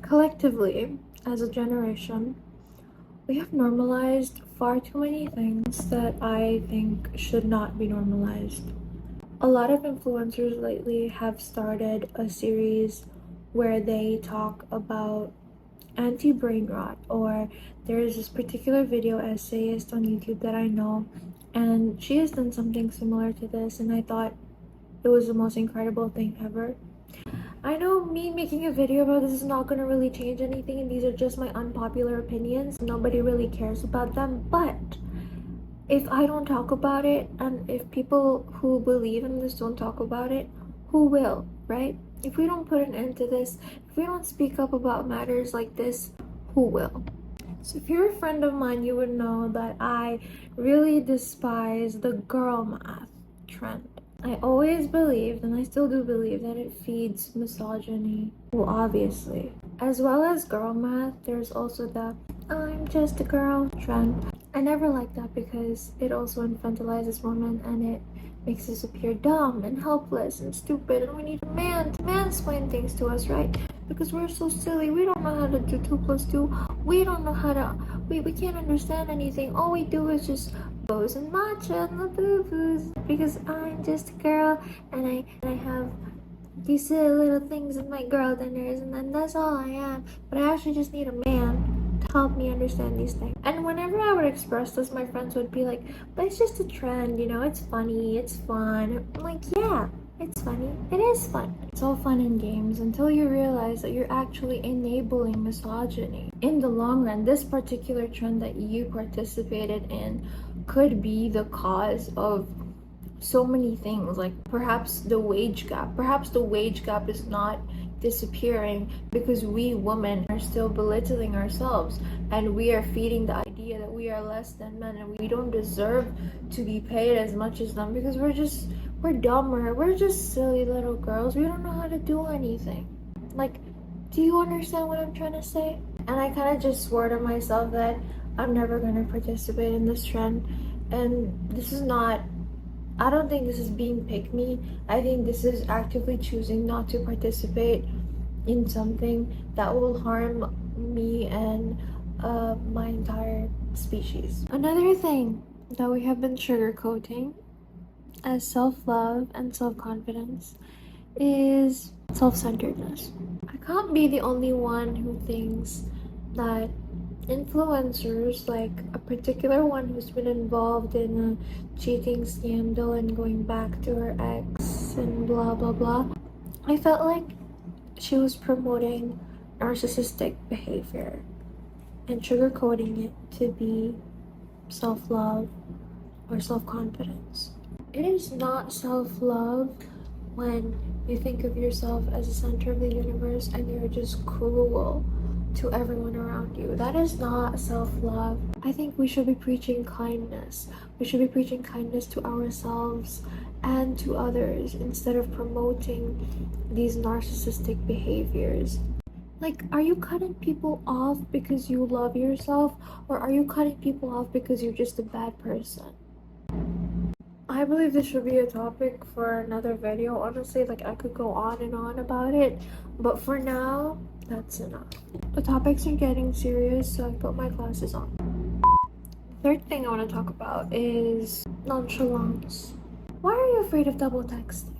Collectively, as a generation, we have normalized far too many things that I think should not be normalized. A lot of influencers lately have started a series where they talk about anti-brainrot, or there is this particular video essayist on YouTube that I know, and she has done something similar to this, and I thought it was the most incredible thing ever. I know me making a video about this is not going to really change anything, and these are just my unpopular opinions. Nobody really cares about them, but if I don't talk about it, and if people who believe in this don't talk about it, who will, right? If we don't put an end to this, if we don't speak up about matters like this, who will? So if you're a friend of mine, you would know that I really despise the girl math trend. I always believed, and I still do believe, that it feeds misogyny. Well, obviously. As well as girl math, there's also the I'm just a girl trend. I never liked that because it also infantilizes women and it makes us appear dumb and helpless and stupid, and we need a man to mansplain things to us, right? Because we're so silly. We don't know how to do 2 plus 2. We don't know how to, we can't understand anything. All we do is just bows and matcha and labubus, because I'm just a girl and I have these silly little things in my girl dinners, and then that's all I am. But I actually just need a man to help me understand these things. And whenever I would express this, my friends would be like, but it's just a trend, it's funny, it's fun. I'm like, yeah, it's funny, it is fun. It's all fun and games until you realize that you're actually enabling misogyny. In the long run, this particular trend that you participated in could be the cause of so many things, like perhaps the wage gap is not disappearing because we women are still belittling ourselves, and we are feeding the idea that we are less than men and we don't deserve to be paid as much as them because we're dumber, we're just silly little girls, we don't know how to do anything. Like, do you understand what I'm trying to say? And I kind of just swore to myself that I'm never going to participate in this trend. And this is not, I don't think this is being pick me. I think this is actively choosing not to participate in something that will harm me and my entire species. Another thing that we have been sugarcoating as self-love and self-confidence is self-centeredness. I can't be the only one who thinks that influencers, like a particular one who's been involved in a cheating scandal and going back to her ex and blah blah blah, I felt like she was promoting narcissistic behavior and sugarcoating it to be self-love or self-confidence. It is not self-love when you think of yourself as the center of the universe and you're just cruel to everyone around you. That is not self-love. I think we should be preaching kindness. We should be preaching kindness to ourselves and to others instead of promoting these narcissistic behaviors. Like, are you cutting people off because you love yourself, or are you cutting people off because you're just a bad person? I believe this should be a topic for another video. Honestly, like, I could go on and on about it, but for now, that's enough. The topics are getting serious, so I put my glasses on. Third thing I want to talk about is nonchalance. Why are you afraid of double texting?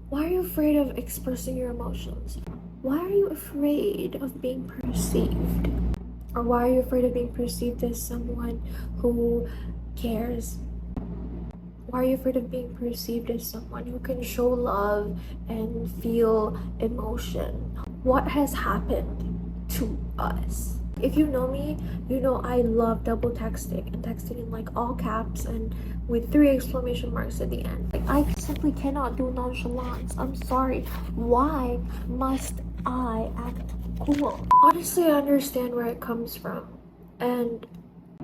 Why are you afraid of expressing your emotions? Why are you afraid of being perceived? Or why are you afraid of being perceived as someone who cares? Why are you afraid of being perceived as someone who can show love and feel emotion? What has happened to us? If you know me, you know I love double texting and texting in like all caps and with 3 exclamation marks at the end. Like, I simply cannot do nonchalance. I'm sorry. Why must I act cool? Honestly, I understand where it comes from, and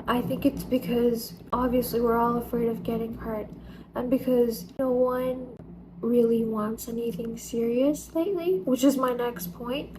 I think it's because obviously we're all afraid of getting hurt, and because no one really wants anything serious lately, which is my next point.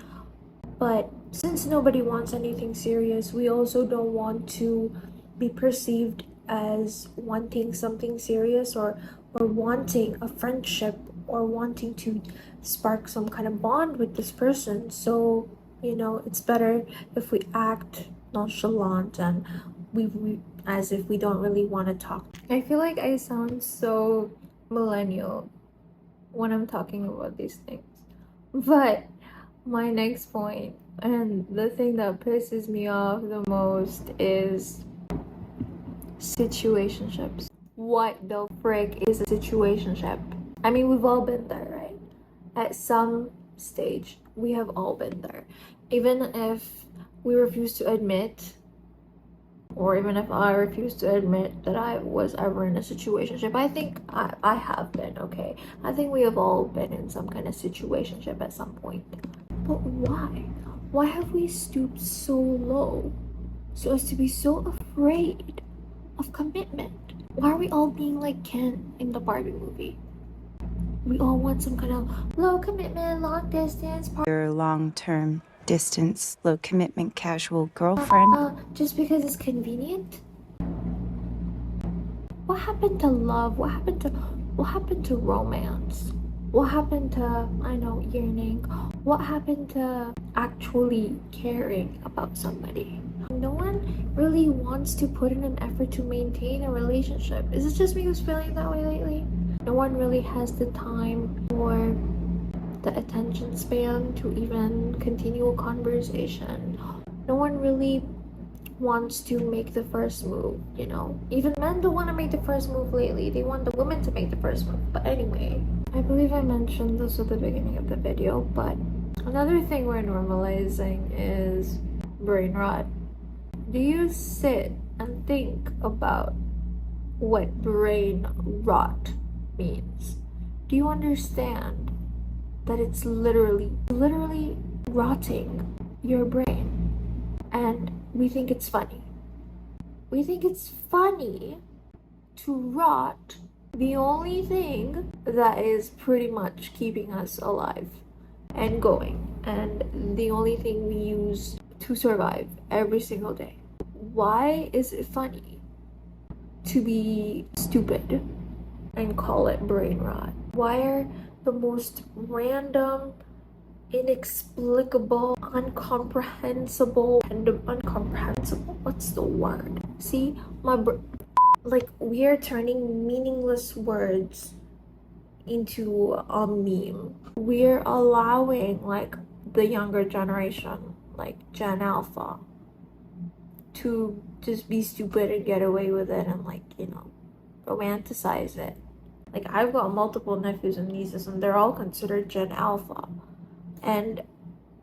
But since nobody wants anything serious, we also don't want to be perceived as wanting something serious, or wanting a friendship, or wanting to spark some kind of bond with this person. So You know, it's better if we act nonchalant and we as if we don't really want to talk. I feel like I sound so millennial when I'm talking about these things. But my next point, and the thing that pisses me off the most, is situationships. What the frick is a situationship? I mean, we've all been there, right? At some stage, we have all been there. Even if we refuse to admit, or even if I refuse to admit that I was ever in a situationship, I think I have been, okay? I think we have all been in some kind of situationship at some point. But why? Why have we stooped so low so as to be so afraid of commitment? Why are we all being like Ken in the Barbie movie? We all want some kind of low commitment, long distance, your long-term distance, low commitment, casual girlfriend. Just because it's convenient? What happened to love? What happened to romance? What happened to, I know, yearning? What happened to actually caring about somebody? No one really wants to put in an effort to maintain a relationship. Is it just me who's feeling that way lately? No one really has the time or the attention span to even continue a conversation. No one really wants to make the first move, you know? Even men don't want to make the first move lately. They want the women to make the first move. But anyway, I believe I mentioned this at the beginning of the video, but another thing we're normalizing is brain rot. Do you sit and think about what brain rot means? Do you understand that it's literally rotting your brain? And we think it's funny. We think it's funny to rot the only thing that is pretty much keeping us alive and going, and the only thing we use to survive every single day. Why is it funny to be stupid and call it brain rot? Why are the most random, inexplicable, incomprehensible, what's the word? See, like, we are turning meaningless words into a meme. We're allowing, like, the younger generation, like Gen Alpha, to just be stupid and get away with it and, like, you know, romanticize it. Like, I've got multiple nephews and nieces and they're all considered Gen Alpha. And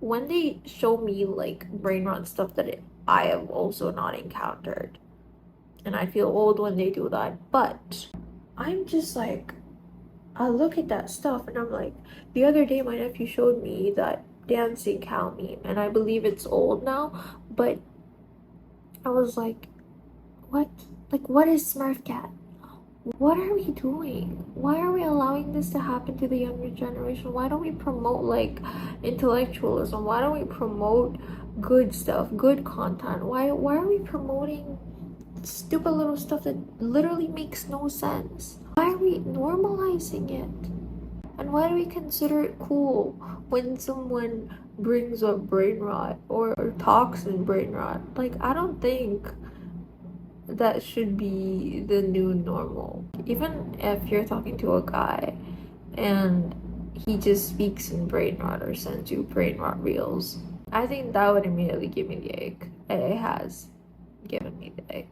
when they show me like brain rot stuff that I have also not encountered, and I feel old when they do that, but I'm just like, I look at that stuff and I'm like, the other day my nephew showed me that dancing cow meme, and I believe it's old now, but I was like, what? Like, what is Smurf Cat? What are we doing? Why are we allowing this to happen to the younger generation? Why don't we promote like intellectualism? Why don't we promote good stuff, good content? Why are we promoting stupid little stuff that literally makes no sense? Why are we normalizing it? And why do we consider it cool when someone brings up brain rot or talks in brain rot? Like, I don't think that should be the new normal. Even if you're talking to a guy and he just speaks in brain rot or sends you brain rot reels, I think that would immediately give me the ick. It has given me the ick.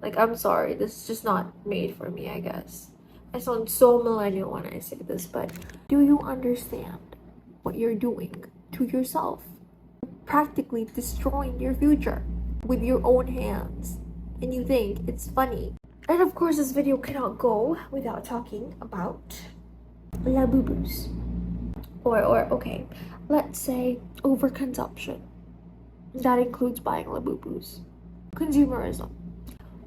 Like, I'm sorry, this is just not made for me, I guess. I sound so millennial when I say this, but do you understand what you're doing to yourself? Practically destroying your future with your own hands. And you think it's funny. And of course, this video cannot go without talking about labubus. Or okay, let's say overconsumption. That includes buying labubus. Consumerism.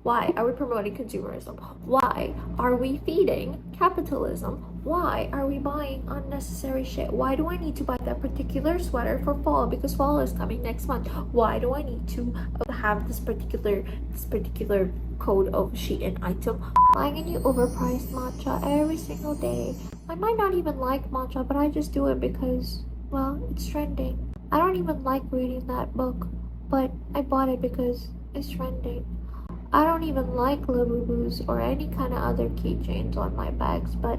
Why are we promoting consumerism? Why are we feeding capitalism? Why are we buying unnecessary shit? Why do I need to buy that particular sweater for fall because fall is coming next month? Why do I need to have this particular code of Shein item? Buying a new overpriced matcha every single day. I might not even like matcha, but I just do it because, well, it's trending. I don't even like reading that book, but I bought it because it's trending. I don't even like labubus or any kind of other keychains on my bags, but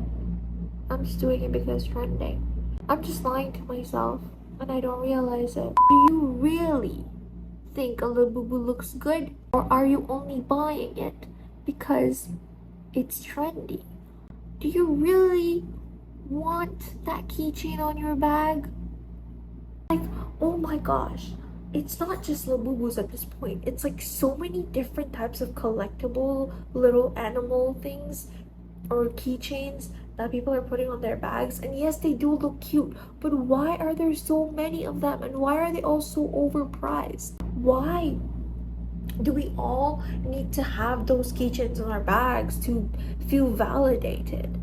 I'm just doing it because it's trending. I'm just lying to myself and I don't realize it. Do you really think a labubu looks good, or are you only buying it because it's trendy? Do you really want that keychain on your bag? Like, oh my gosh, it's not just labubus at this point. It's like so many different types of collectible little animal things or keychains that people are putting on their bags. And yes, they do look cute, but why are there so many of them, and why are they all so overpriced? Why do we all need to have those keychains in our bags to feel validated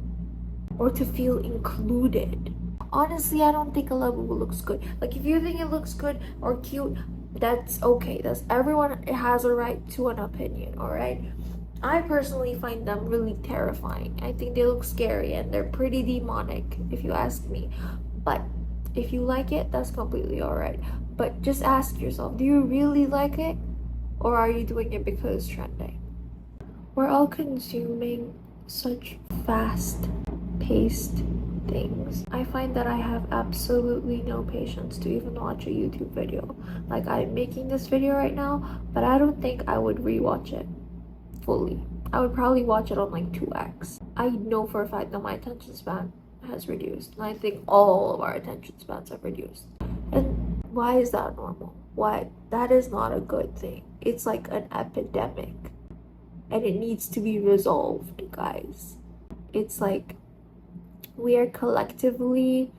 or to feel included? Honestly, I don't think a labubu looks good. Like, if you think it looks good or cute, that's okay. That's everyone has a right to an opinion, all right? I personally find them really terrifying. I think they look scary and they're pretty demonic, if you ask me. But if you like it, that's completely alright. But just ask yourself, do you really like it? Or are you doing it because it's trending? We're all consuming such fast-paced things. I find that I have absolutely no patience to even watch a YouTube video. Like, I'm making this video right now, but I don't think I would rewatch it fully. I would probably watch it on like 2x. I know for a fact that my attention span has reduced, and I think all of our attention spans have reduced. And why is that normal? Why? That is not a good thing. It's like an epidemic, and it needs to be resolved, guys. It's like we are collectively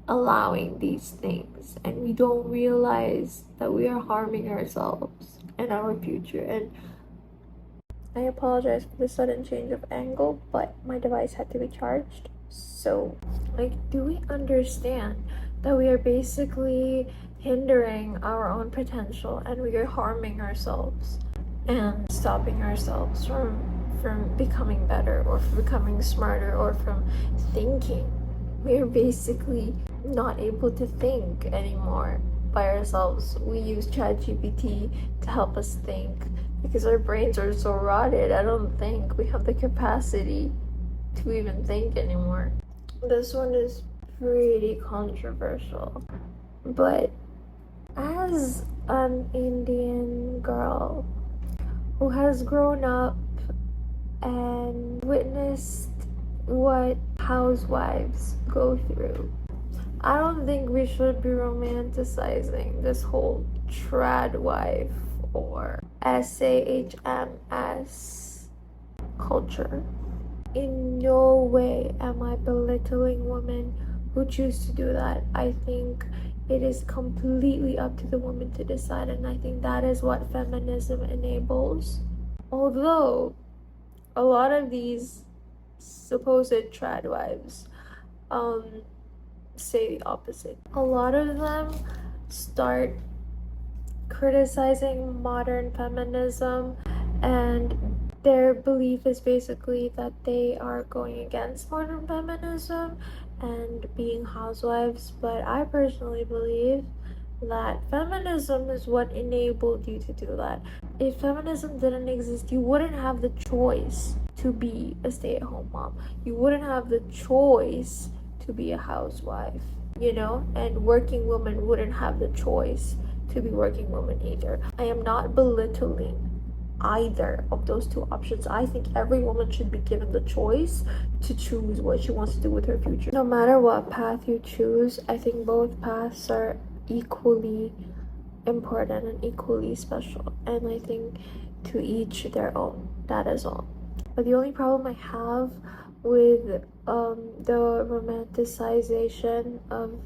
allowing these things, and we don't realize that we are harming ourselves and our future. And I apologize for the sudden change of angle, but my device had to be charged. So, like, do we understand that we are basically hindering our own potential, and we are harming ourselves and stopping ourselves from becoming better, or from becoming smarter, or from thinking? We are basically not able to think anymore by ourselves. We use ChatGPT to help us think because our brains are so rotted. I don't think we have the capacity to even think anymore. This one is pretty controversial, but as an Indian girl who has grown up and witnessed what housewives go through, I don't think we should be romanticizing this whole trad wife or SAHMS culture. In no way am I belittling women who choose to do that. I think it is completely up to the woman to decide, and I think that is what feminism enables. Although a lot of these supposed trad wives say the opposite. A lot of them start criticizing modern feminism, and their belief is basically that they are going against modern feminism and being housewives. But I personally believe that feminism is what enabled you to do that. If feminism didn't exist, you wouldn't have the choice to be a stay-at-home mom. You wouldn't have the choice to be a housewife, you know? And working women wouldn't have the choice to be working women either. I am not belittling either of those two options. I think every woman should be given the choice to choose what she wants to do with her future. No matter what path you choose, I think both paths are equally important and equally special, and I think to each their own. That is all. But the only problem I have with the romanticization of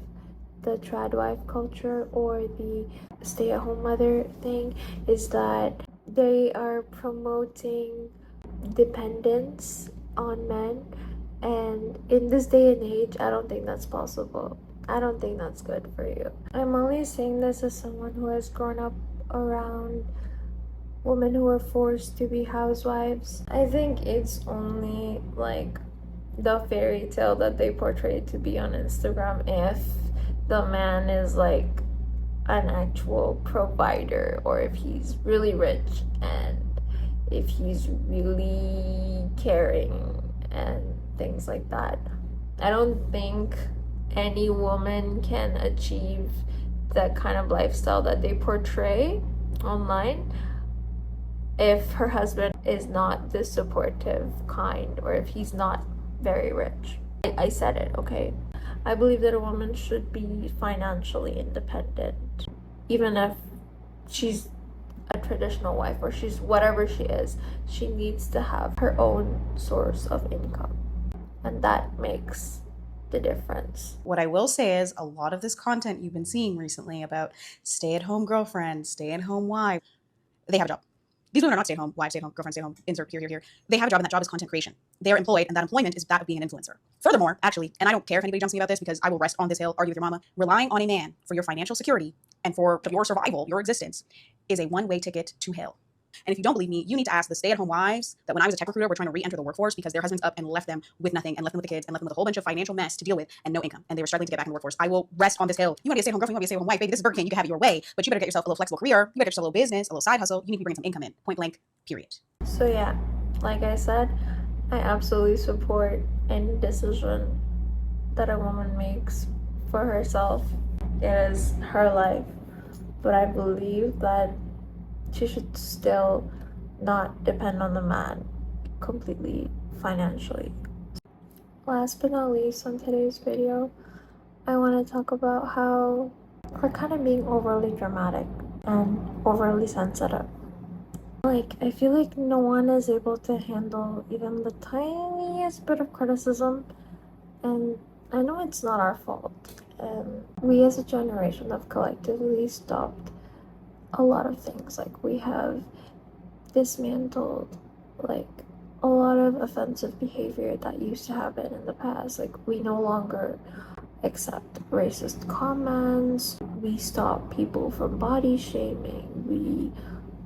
the trad wife culture or the stay-at-home mother thing is that they are promoting dependence on men, and in this day and age, I don't think that's possible. I don't think that's good for you. I'm only saying this as someone who has grown up around women who are forced to be housewives. I think it's only like the fairy tale that they portray to be on Instagram if the man is like an actual provider, or if he's really rich and if he's really caring and things like that. I don't think any woman can achieve that kind of lifestyle that they portray online if her husband is not the supportive kind, or if he's not very rich. I said it, okay? I believe that a woman should be financially independent, even if she's a traditional wife or she's whatever she is. She needs to have her own source of income, and that makes the difference. What I will say is a lot of this content you've been seeing recently about stay-at-home girlfriend, stay-at-home wife, they have a job. These women are not stay-at-home wives, stay-at-home girlfriend, stay-at-home insert here. They have a job, and that job is content creation. They're employed, and that employment is that of being an influencer. Furthermore, actually, and I don't care if anybody jumps me about this because I will rest on this hill, argue with your mama, relying on a man for your financial security and for your survival, your existence, is a one-way ticket to hell. And if you don't believe me, you need to ask the stay-at-home wives that when I was a tech recruiter were trying to re-enter the workforce because their husbands up and left them with nothing and left them with the kids and left them with a whole bunch of financial mess to deal with and no income. And they were struggling to get back in the workforce. I will rest on this hill. You want to be a stay-at-home girlfriend, you want to be a stay-at-home wife, baby, this is Burger King, you can have it your way, but you better get yourself a little flexible career, you better get yourself a little business, a little side hustle, you need to be bringing some income in, point blank, period. So yeah, like I said, I absolutely support any decision that a woman makes for herself. It is her life, but I believe that she should still not depend on the man completely financially. Last but not least, on today's video, I want to talk about how we're kind of being overly dramatic and overly sensitive. Like, I feel like no one is able to handle even the tiniest bit of criticism, and I know it's not our fault. We as a generation have collectively stopped a lot of things. Like, we have dismantled like a lot of offensive behavior that used to happen in the past. Like, we no longer accept racist comments, we stop people from body shaming, we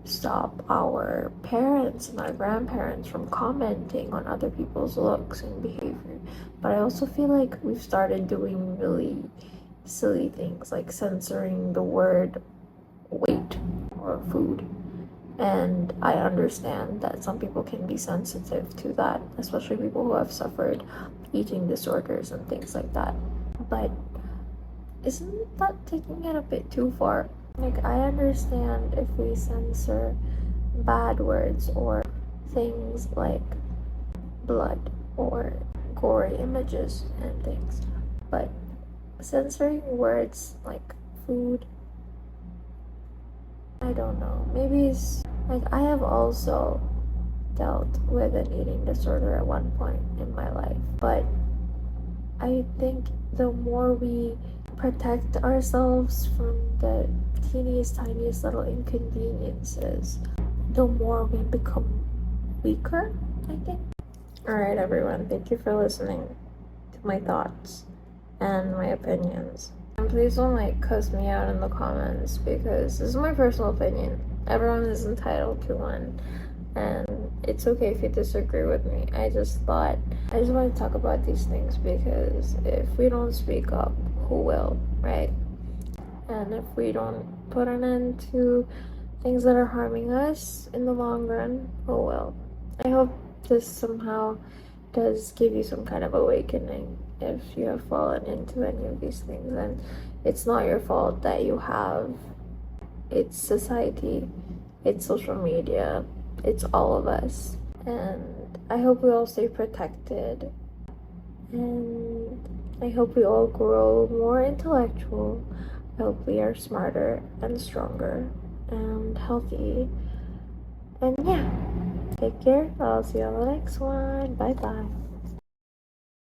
stop our parents and our grandparents from commenting on other people's looks and behavior. But I also feel like we've started doing really silly things like censoring the word weight or food. And I understand that some people can be sensitive to that, especially people who have suffered eating disorders and things like that. But isn't that taking it a bit too far? Like, I understand if we censor bad words or things like blood or gory images and things, but censoring words like food, I don't know. Maybe it's like I have also dealt with an eating disorder at one point in my life, but I think the more we protect ourselves from the tiniest little inconveniences, the more we become weaker, I think. Alright, everyone, thank you for listening to my thoughts and my opinions. And please don't like cuss me out in the comments, because this is my personal opinion. Everyone is entitled to one, and it's okay if you disagree with me. I just want to talk about these things, because if we don't speak up, who will, right? And if we don't put an end to things that are harming us in the long run, who will? I hope this somehow does give you some kind of awakening if you have fallen into any of these things. And it's not your fault that you have. It's society, it's social media, it's all of us. And I hope we all stay protected, and I hope we all grow more intellectual. I hope we are smarter and stronger and healthy. And yeah, take care. I'll see you on the next one. Bye bye.